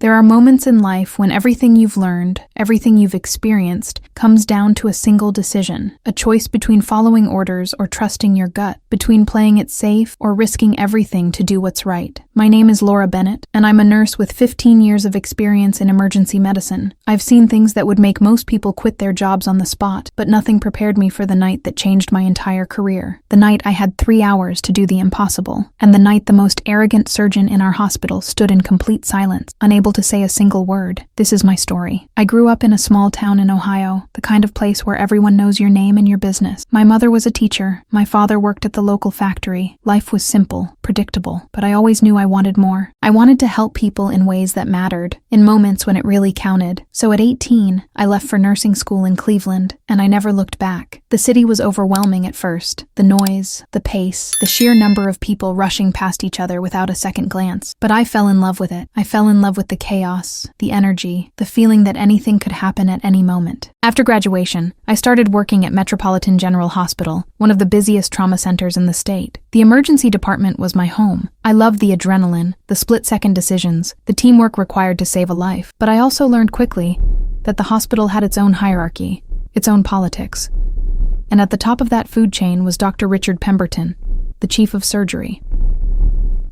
There are moments in life when everything you've learned, everything you've experienced, comes down to a single decision, a choice between following orders or trusting your gut, between playing it safe or risking everything to do what's right. My name is Laura Bennett, and I'm a nurse with 15 years of experience in emergency medicine. I've seen things that would make most people quit their jobs on the spot, but nothing prepared me for the night that changed my entire career. The night I had 3 hours to do the impossible, and the night the most arrogant surgeon in our hospital stood in complete silence, unable to say a single word. This is my story. I grew up in a small town in Ohio, the kind of place where everyone knows your name and your business. My mother was a teacher. My father worked at the local factory. Life was simple, predictable, but I always knew I wanted more. I wanted to help people in ways that mattered, in moments when it really counted. So at 18, I left for nursing school in Cleveland, and I never looked back. The city was overwhelming at first. The noise, the pace, the sheer number of people rushing past each other without a second glance. But I fell in love with it. I fell in love with the chaos, the energy, the feeling that anything could happen at any moment. After graduation, I started working at Metropolitan General Hospital, one of the busiest trauma centers in the state. The emergency department was my home. I loved the adrenaline, the split-second decisions, the teamwork required to save a life. But I also learned quickly that the hospital had its own hierarchy, its own politics. And at the top of that food chain was Dr. Richard Pemberton, the chief of surgery.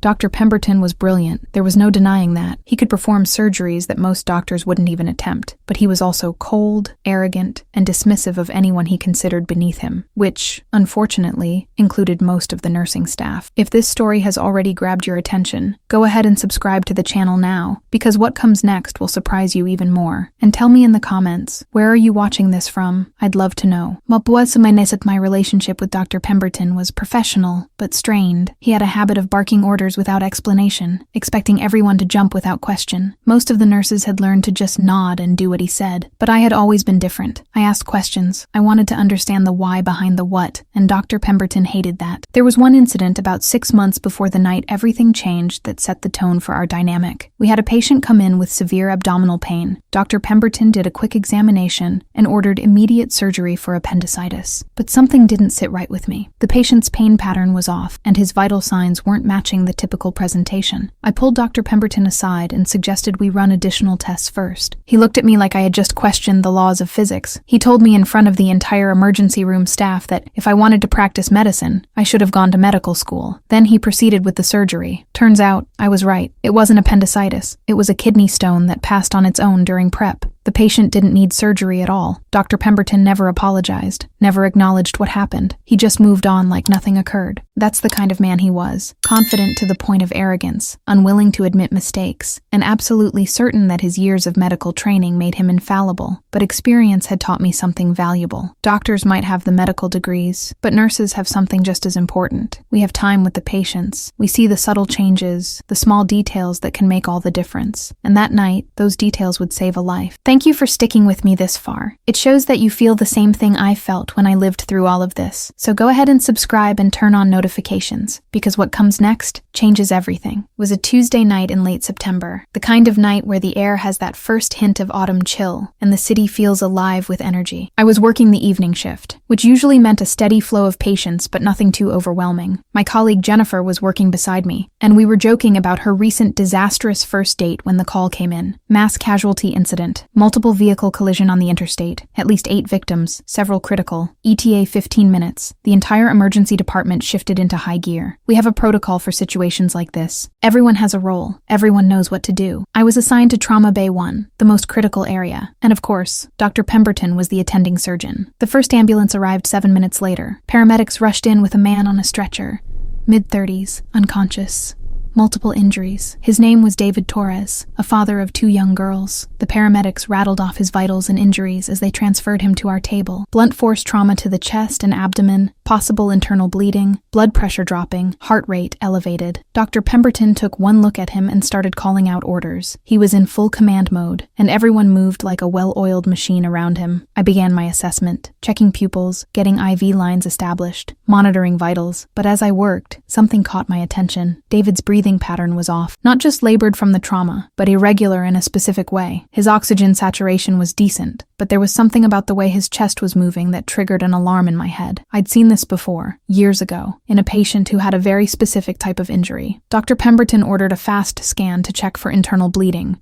Dr. Pemberton was brilliant. There was no denying that. He could perform surgeries that most doctors wouldn't even attempt. But he was also cold, arrogant, and dismissive of anyone he considered beneath him, which, unfortunately, included most of the nursing staff. If this story has already grabbed your attention, go ahead and subscribe to the channel now, because what comes next will surprise you even more. And tell me in the comments, where are you watching this from? I'd love to know. My relationship with Dr. Pemberton was professional, but strained. He had a habit of barking orders without explanation, expecting everyone to jump without question. Most of the nurses had learned to just nod and do what he said, but I had always been different. I asked questions. I wanted to understand the why behind the what, and Dr. Pemberton hated that. There was one incident about 6 months before the night everything changed that set the tone for our dynamic. We had a patient come in with severe abdominal pain. Dr. Pemberton did a quick examination and ordered immediate surgery for appendicitis. But something didn't sit right with me. The patient's pain pattern was off, and his vital signs weren't matching the typical presentation. I pulled Dr. Pemberton aside and suggested we run additional tests first. He looked at me like I had just questioned the laws of physics. He told me in front of the entire emergency room staff that if I wanted to practice medicine, I should have gone to medical school. Then he proceeded with the surgery. Turns out, I was right. It wasn't appendicitis. It was a kidney stone that passed on its own during prep. The patient didn't need surgery at all. Dr. Pemberton never apologized, never acknowledged what happened. He just moved on like nothing occurred. That's the kind of man he was, confident to the point of arrogance, unwilling to admit mistakes, and absolutely certain that his years of medical training made him infallible. But experience had taught me something valuable. Doctors might have the medical degrees, but nurses have something just as important. We have time with the patients. We see the subtle changes, the small details that can make all the difference. And that night, those details would save a life. Thank you for sticking with me this far. It shows that you feel the same thing I felt when I lived through all of this. So go ahead and subscribe and turn on notifications, because what comes next changes everything. It was a Tuesday night in late September, the kind of night where the air has that first hint of autumn chill, and the city feels alive with energy. I was working the evening shift, which usually meant a steady flow of patients but nothing too overwhelming. My colleague Jennifer was working beside me, and we were joking about her recent disastrous first date when the call came in. Mass casualty incident. Multiple vehicle collision on the interstate. At least 8 victims, several critical. ETA 15 minutes. The entire emergency department shifted into high gear. We have a protocol for situations like this. Everyone has a role. Everyone knows what to do. I was assigned to Trauma Bay 1, the most critical area. And of course, Dr. Pemberton was the attending surgeon. The first ambulance arrived 7 minutes later. Paramedics rushed in with a man on a stretcher. Mid-30s, unconscious. Multiple injuries. His name was David Torres, a father of 2 young girls. The paramedics rattled off his vitals and injuries as they transferred him to our table. Blunt force trauma to the chest and abdomen, possible internal bleeding, blood pressure dropping, heart rate elevated. Dr. Pemberton took one look at him and started calling out orders. He was in full command mode, and everyone moved like a well-oiled machine around him. I began my assessment, checking pupils, getting IV lines established, monitoring vitals. But as I worked, something caught my attention. David's breathing pattern was off. Not just labored from the trauma, but irregular in a specific way. His oxygen saturation was decent, but there was something about the way his chest was moving that triggered an alarm in my head. I'd seen this before, years ago, in a patient who had a very specific type of injury. Dr. Pemberton ordered a fast scan to check for internal bleeding.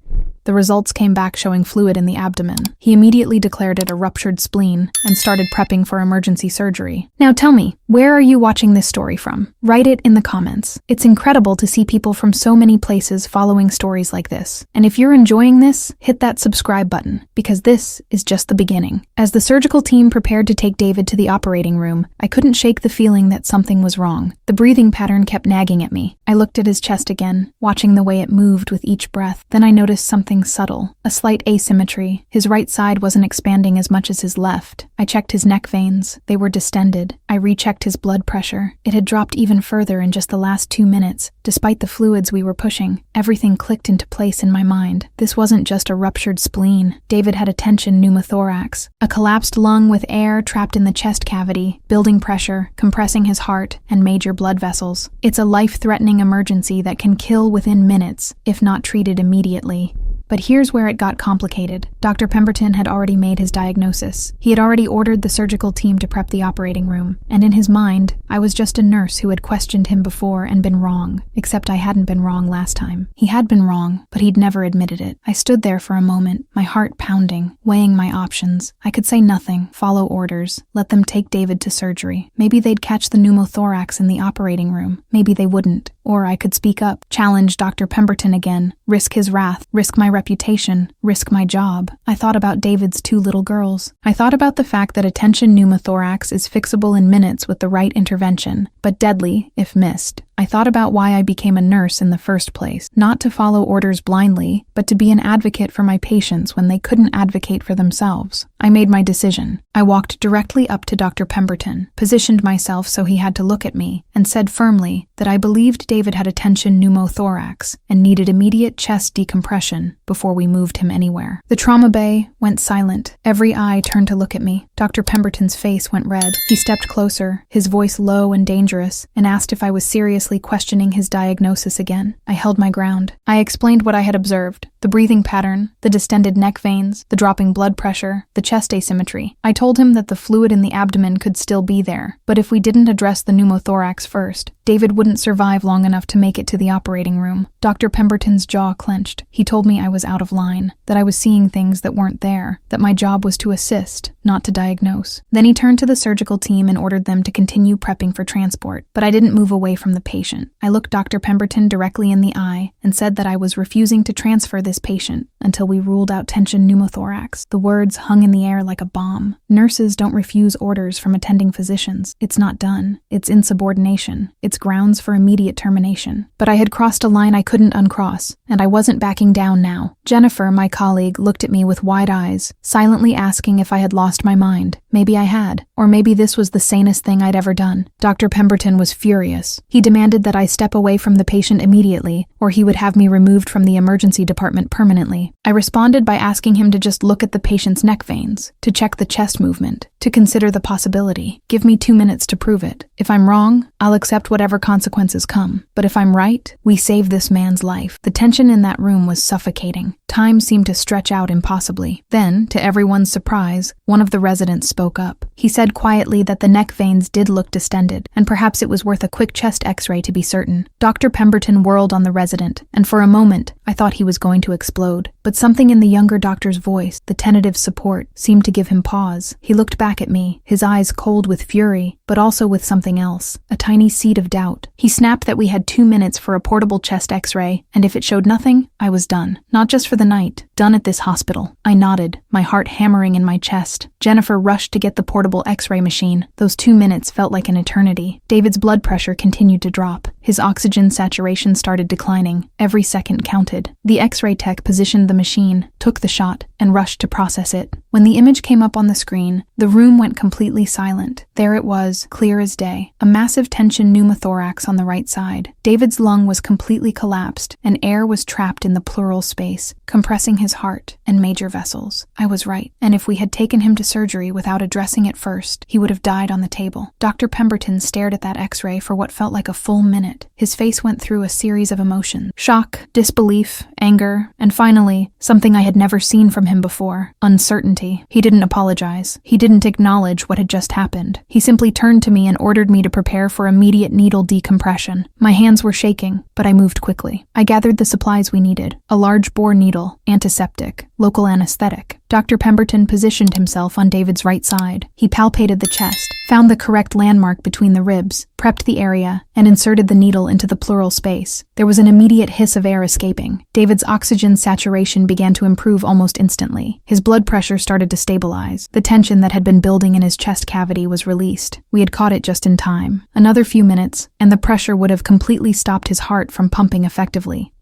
The results came back showing fluid in the abdomen. He immediately declared it a ruptured spleen and started prepping for emergency surgery. Now tell me, where are you watching this story from? Write it in the comments. It's incredible to see people from so many places following stories like this. And if you're enjoying this, hit that subscribe button, because this is just the beginning. As the surgical team prepared to take David to the operating room, I couldn't shake the feeling that something was wrong. The breathing pattern kept nagging at me. I looked at his chest again, watching the way it moved with each breath. Then I noticed something subtle, a slight asymmetry. His right side wasn't expanding as much as his left. I checked his neck veins. They were distended. I rechecked his blood pressure. It had dropped even further in just the last 2 minutes. Despite the fluids we were pushing, everything clicked into place in my mind. This wasn't just a ruptured spleen. David had a tension pneumothorax, a collapsed lung with air trapped in the chest cavity, building pressure, compressing his heart, and major blood vessels. It's a life-threatening emergency that can kill within minutes, if not treated immediately. But here's where it got complicated. Dr. Pemberton had already made his diagnosis. He had already ordered the surgical team to prep the operating room, and in his mind, I was just a nurse who had questioned him before and been wrong, except I hadn't been wrong last time. He had been wrong, but he'd never admitted it. I stood there for a moment, my heart pounding, weighing my options. I could say nothing, follow orders, let them take David to surgery. Maybe they'd catch the pneumothorax in the operating room. Maybe they wouldn't. Or I could speak up, challenge Dr. Pemberton again, risk his wrath, risk my reputation, risk my job. I thought about David's 2 little girls. I thought about the fact that a tension pneumothorax is fixable in minutes with the right intervention, but deadly if missed. I thought about why I became a nurse in the first place, not to follow orders blindly, but to be an advocate for my patients when they couldn't advocate for themselves. I made my decision. I walked directly up to Dr. Pemberton, positioned myself so he had to look at me, and said firmly that I believed David had a tension pneumothorax and needed immediate chest decompression before we moved him anywhere. The trauma bay went silent. Every eye turned to look at me. Dr. Pemberton's face went red. He stepped closer, his voice low and dangerous, and asked if I was seriously questioning his diagnosis again. I held my ground. I explained what I had observed: the breathing pattern, the distended neck veins, the dropping blood pressure, the chest asymmetry. I told him that the fluid in the abdomen could still be there, but if we didn't address the pneumothorax first, David wouldn't survive long enough to make it to the operating room. Dr. Pemberton's jaw clenched. He told me I was out of line, that I was seeing things that weren't there, that my job was to assist, not to diagnose. Then he turned to the surgical team and ordered them to continue prepping for transport, but I didn't move away from the patient. I looked Dr. Pemberton directly in the eye and said that I was refusing to transfer this patient until we ruled out tension pneumothorax. The words hung in the air like a bomb. Nurses don't refuse orders from attending physicians. It's not done. It's insubordination. It's grounds for immediate termination. But I had crossed a line I couldn't uncross, and I wasn't backing down now. Jennifer, my colleague, looked at me with wide eyes, silently asking if I had lost my mind. Maybe I had, or maybe this was the sanest thing I'd ever done. Dr. Pemberton was furious. He demanded that I step away from the patient immediately, or he would have me removed from the emergency department permanently. I responded by asking him to just look at the patient's neck veins, to check the chest movement, to consider the possibility. Give me 2 minutes to prove it. If I'm wrong, I'll accept whatever consequences come. But if I'm right, we save this man's life. The tension in that room was suffocating. Time seemed to stretch out impossibly. Then, to everyone's surprise, one of the residents spoke up. He said quietly that the neck veins did look distended, and perhaps it was worth a quick chest x-ray to be certain. Dr. Pemberton whirled on the resident, and for a moment, I thought he was going to explode. But something in the younger doctor's voice, the tentative support, seemed to give him pause. He looked back at me, his eyes cold with fury, but also with something else, a tiny seed of doubt. He snapped that we had 2 minutes for a portable chest x-ray, and if it showed nothing, I was done. Not just for the night, done at this hospital. I nodded, my heart hammering in my chest. Jennifer rushed to get the portable x-ray machine. Those 2 minutes felt like an eternity. David's blood pressure continued to drop. His oxygen saturation started declining. Every second counted. The x-ray tech positioned the machine, took the shot, and rushed to process it. When the image came up on the screen, the room went completely silent. There it was, clear as day. A massive tension pneumothorax on the right side. David's lung was completely collapsed, and air was trapped in the pleural space, compressing his heart and major vessels. I was right, and if we had taken him to surgery without addressing it first, he would have died on the table. Dr. Pemberton stared at that x-ray for what felt like a full minute. it. His face went through a series of emotions: shock, disbelief, anger, and finally, something I had never seen from him before: uncertainty. He didn't apologize. He didn't acknowledge what had just happened. He simply turned to me and ordered me to prepare for immediate needle decompression. My hands were shaking, but I moved quickly. I gathered the supplies we needed: a large bore needle, antiseptic, local anesthetic. Dr. Pemberton positioned himself on David's right side. He palpated the chest, found the correct landmark between the ribs, prepped the area, and inserted the needle into the pleural space. There was an immediate hiss of air escaping. David's oxygen saturation began to improve almost instantly. His blood pressure started to stabilize. The tension that had been building in his chest cavity was released. We had caught it just in time. Another few minutes, and the pressure would have completely stopped his heart from pumping effectively.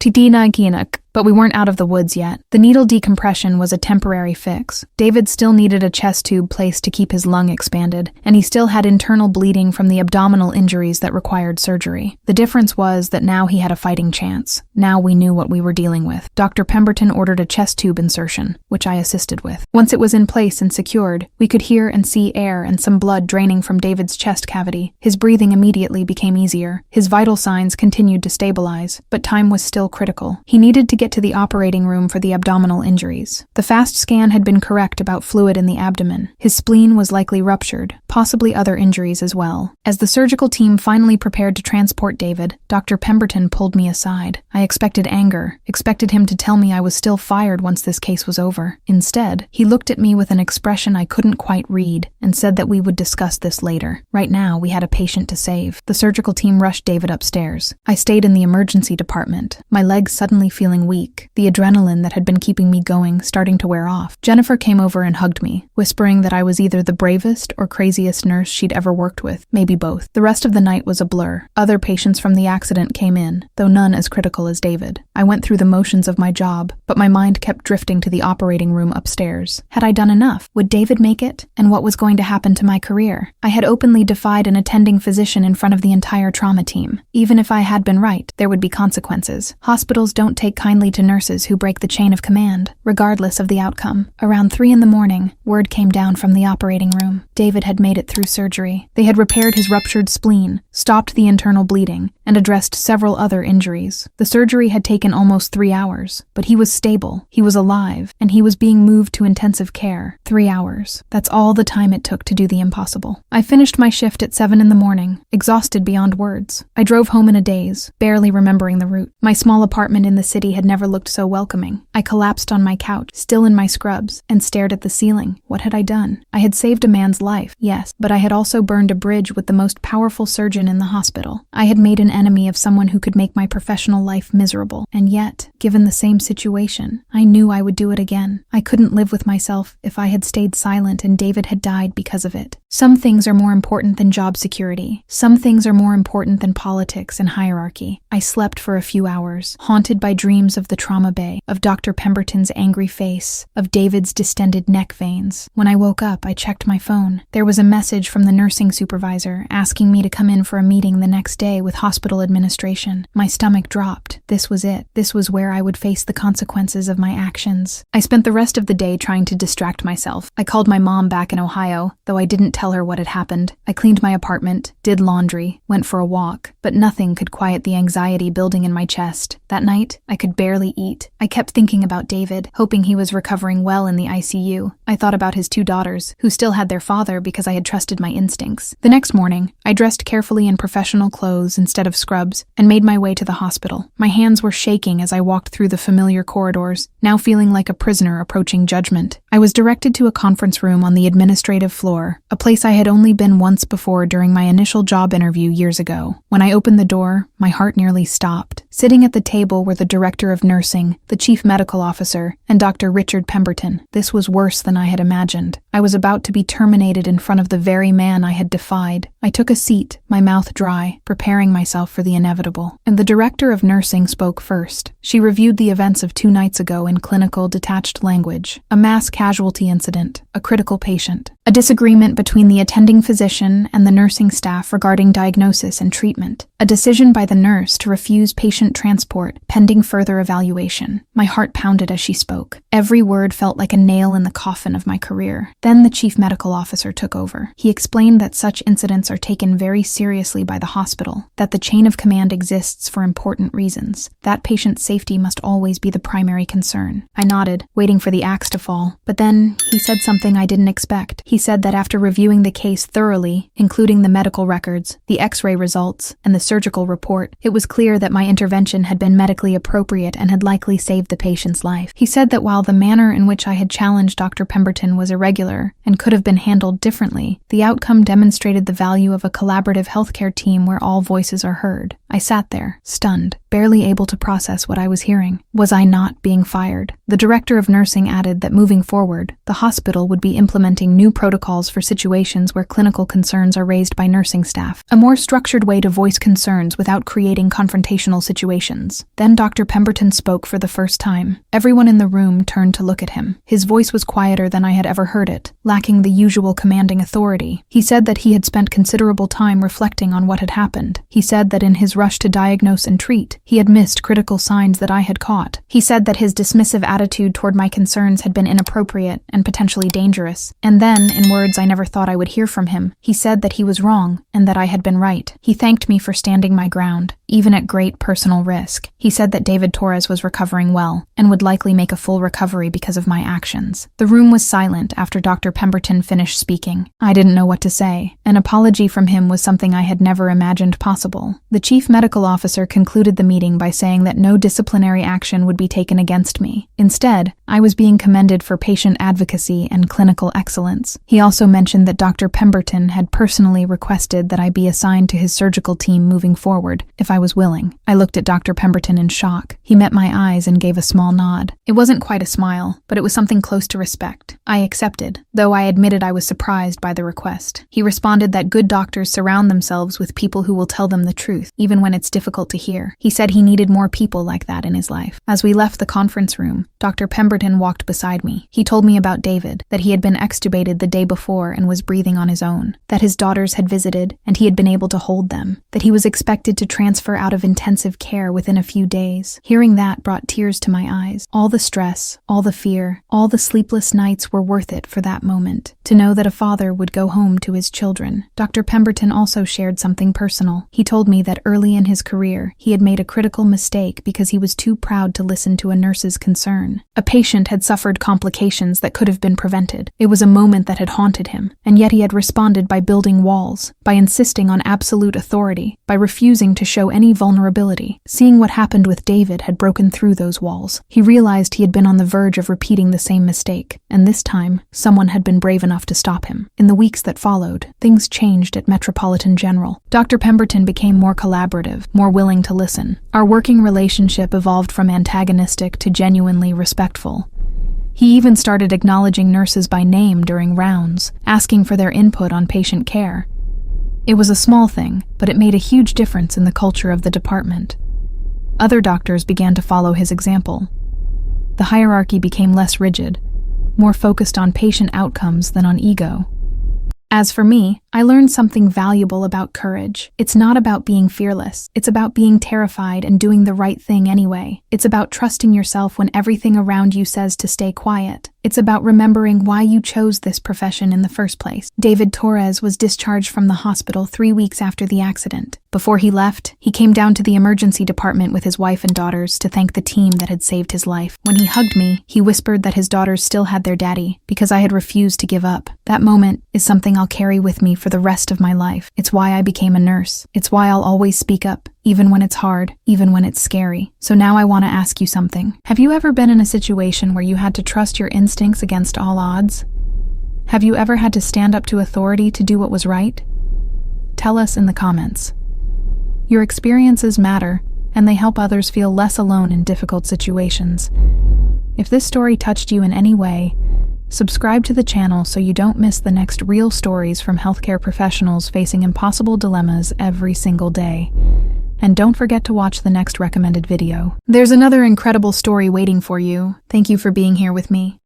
But we weren't out of the woods yet. The needle decompression was a temporary fix. David still needed a chest tube placed to keep his lung expanded, and he still had internal bleeding from the abdominal injuries that required surgery. The difference was that now he had a fighting chance. Now we knew what we were dealing with. Dr. Pemberton ordered a chest tube insertion, which I assisted with. Once it was in place and secured, we could hear and see air and some blood draining from David's chest cavity. His breathing immediately became easier. His vital signs continued to stabilize, but time was still critical. He needed to get to the operating room for the abdominal injuries. The fast scan had been correct about fluid in the abdomen. His spleen was likely ruptured, possibly other injuries as well. As the surgical team finally prepared to transport David, Dr. Pemberton pulled me aside. I expected anger, expected him to tell me I was still fired once this case was over. Instead, he looked at me with an expression I couldn't quite read and said that we would discuss this later. Right now, we had a patient to save. The surgical team rushed David upstairs. I stayed in the emergency department, my legs suddenly feeling weak, the adrenaline that had been keeping me going starting to wear off. Jennifer came over and hugged me, whispering that I was either the bravest or craziest nurse she'd ever worked with, maybe both. The rest of the night was a blur. Other patients from the accident came in, though none as critical as David. I went through the motions of my job, but my mind kept drifting to the operating room upstairs. Had I done enough? Would David make it? And what was going to happen to my career? I had openly defied an attending physician in front of the entire trauma team. Even if I had been right, there would be consequences. Hospitals don't take kindly to nurses who break the chain of command, regardless of the outcome. Around 3 a.m, word came down from the operating room. David had made it through surgery. They had repaired his ruptured spleen, stopped the internal bleeding, and addressed several other injuries. The surgery had taken almost 3 hours, but he was stable, he was alive, and he was being moved to intensive care. 3 hours. That's all the time it took to do the impossible. I finished my shift at 7 a.m, exhausted beyond words. I drove home in a daze, barely remembering the route. My small apartment in the city had never looked so welcoming. I collapsed on my couch, still in my scrubs, and stared at the ceiling. What had I done? I had saved a man's life, yes, but I had also burned a bridge with the most powerful surgeon in the hospital. I had made an enemy of someone who could make my professional life miserable. And yet, given the same situation, I knew I would do it again. I couldn't live with myself if I had stayed silent and David had died because of it. Some things are more important than job security. Some things are more important than politics and hierarchy. I slept for a few hours, haunted by dreams of the trauma bay, of Dr. Pemberton's angry face, of David's distended neck veins. When I woke up, I checked my phone. There was a message from the nursing supervisor asking me to come in for a meeting the next day with hospital administration. My stomach dropped. This was it. This was where I would face the consequences of my actions. I spent the rest of the day trying to distract myself. I called my mom back in Ohio, though I didn't tell her what had happened. I cleaned my apartment, did laundry, went for a walk, but nothing could quiet the anxiety building in my chest. That night, I could barely eat. I kept thinking about David, hoping he was recovering well in the ICU. I thought about his 2 daughters, who still had their father because I had trusted my instincts. The next morning, I dressed carefully in professional clothes instead of scrubs and made my way to the hospital. My hands were shaking as I walked through the familiar corridors, now feeling like a prisoner approaching judgment. I was directed to a conference room on the administrative floor, a place I had only been once before during my initial job interview years ago. When I opened the door, my heart nearly stopped. Sitting at the table were the director of nursing, the chief medical officer, and Dr. Richard Pemberton. This was worse than I had imagined. I was about to be terminated in front of the very man I had defied. I took a seat, my mouth dry, preparing myself for the inevitable. And the director of nursing spoke first. She reviewed the events of 2 nights ago in clinical, detached language. A mass casualty incident, a critical patient. A disagreement between the attending physician and the nursing staff regarding diagnosis and treatment. A decision by the nurse to refuse patient transport pending further evaluation. My heart pounded as she spoke. Every word felt like a nail in the coffin of my career. Then the chief medical officer took over. He explained that such incidents are taken very seriously by the hospital, that the chain of command exists for important reasons, that patient safety must always be the primary concern. I nodded, waiting for the axe to fall, but then he said something I didn't expect. He said that after reviewing the case thoroughly, including the medical records, the X-ray results, and the surgical report, it was clear that my intervention had been medically appropriate and had likely saved the patient's life. He said that while the manner in which I had challenged Dr. Pemberton was irregular and could have been handled differently, the outcome demonstrated the value of a collaborative healthcare team where all voices are heard. I sat there, stunned, barely able to process what I was hearing. Was I not being fired? The director of nursing added that moving forward, the hospital would be implementing new protocols for situations where clinical concerns are raised by nursing staff, a more structured way to voice concerns without creating confrontational situations. Then Dr. Pemberton spoke for the first time. Everyone in the room turned to look at him. His voice was quieter than I had ever heard it, lacking the usual commanding authority. He said that he had spent considerable time reflecting on what had happened. He said that in his rush to diagnose and treat, he had missed critical signs that I had caught. He said that his dismissive attitude toward my concerns had been inappropriate and potentially dangerous. And then, in words I never thought I would hear from him, he said that he was wrong and that I had been right. He thanked me for standing my ground, even at great personal risk. He said that David Torres was recovering well and would likely make a full recovery because of my actions. The room was silent after Dr. Pemberton finished speaking. I didn't know what to say. An apology from him was something I had never imagined possible. The chief medical officer concluded the meeting by saying that no disciplinary action would be taken against me. Instead, I was being commended for patient advocacy and clinical excellence. He also mentioned that Dr. Pemberton had personally requested that I be assigned to his surgical team moving forward, if I was willing. I looked at Dr. Pemberton in shock. He met my eyes and gave a small nod. It wasn't quite a smile, but it was something close to respect. I accepted, though I admitted I was surprised by the request. He responded that good doctors surround themselves with people who will tell them the truth, even when it's difficult to hear. He said he needed more people like that in his life. As we left the conference room, Dr. Pemberton walked beside me. He told me about David, that he had been extubated the day before and was breathing on his own, that his daughters had visited and he had been able to hold them, that he was expected to transfer out of intensive care within a few days. Hearing that brought tears to my eyes. All the stress, all the fear, all the sleepless nights were worth it for that moment, to know that a father would go home to his children. Dr. Pemberton also shared something personal. He told me that early in his career, he had made a critical mistake because he was too proud to listen to a nurse's concern. A patient had suffered complications that could have been prevented. It was a moment that had haunted him, and yet he had responded by building walls, by insisting on absolute authority, by refusing to show any vulnerability. Seeing what happened with David had broken through those walls. He realized he had been on the verge of repeating the same mistake, and this time, someone had been brave enough to stop him. In the weeks that followed, things changed at Metropolitan General. Dr. Pemberton became more collaborative, more willing to listen. Our working relationship evolved from antagonistic to genuinely respectful. He even started acknowledging nurses by name during rounds, asking for their input on patient care. It was a small thing, but it made a huge difference in the culture of the department. Other doctors began to follow his example. The hierarchy became less rigid, more focused on patient outcomes than on ego. As for me, I learned something valuable about courage. It's not about being fearless. It's about being terrified and doing the right thing anyway. It's about trusting yourself when everything around you says to stay quiet. It's about remembering why you chose this profession in the first place. David Torres was discharged from the hospital 3 weeks after the accident. Before he left, he came down to the emergency department with his wife and daughters to thank the team that had saved his life. When he hugged me, he whispered that his daughters still had their daddy because I had refused to give up. That moment is something I'll carry with me for the rest of my life. It's why I became a nurse. It's why I'll always speak up, even when it's hard, even when it's scary. So now I want to ask you something. Have you ever been in a situation where you had to trust your instincts against all odds? Have you ever had to stand up to authority to do what was right? Tell us in the comments. Your experiences matter, and they help others feel less alone in difficult situations. If this story touched you in any way, subscribe to the channel so you don't miss the next real stories from healthcare professionals facing impossible dilemmas every single day. And don't forget to watch the next recommended video. There's another incredible story waiting for you. Thank you for being here with me.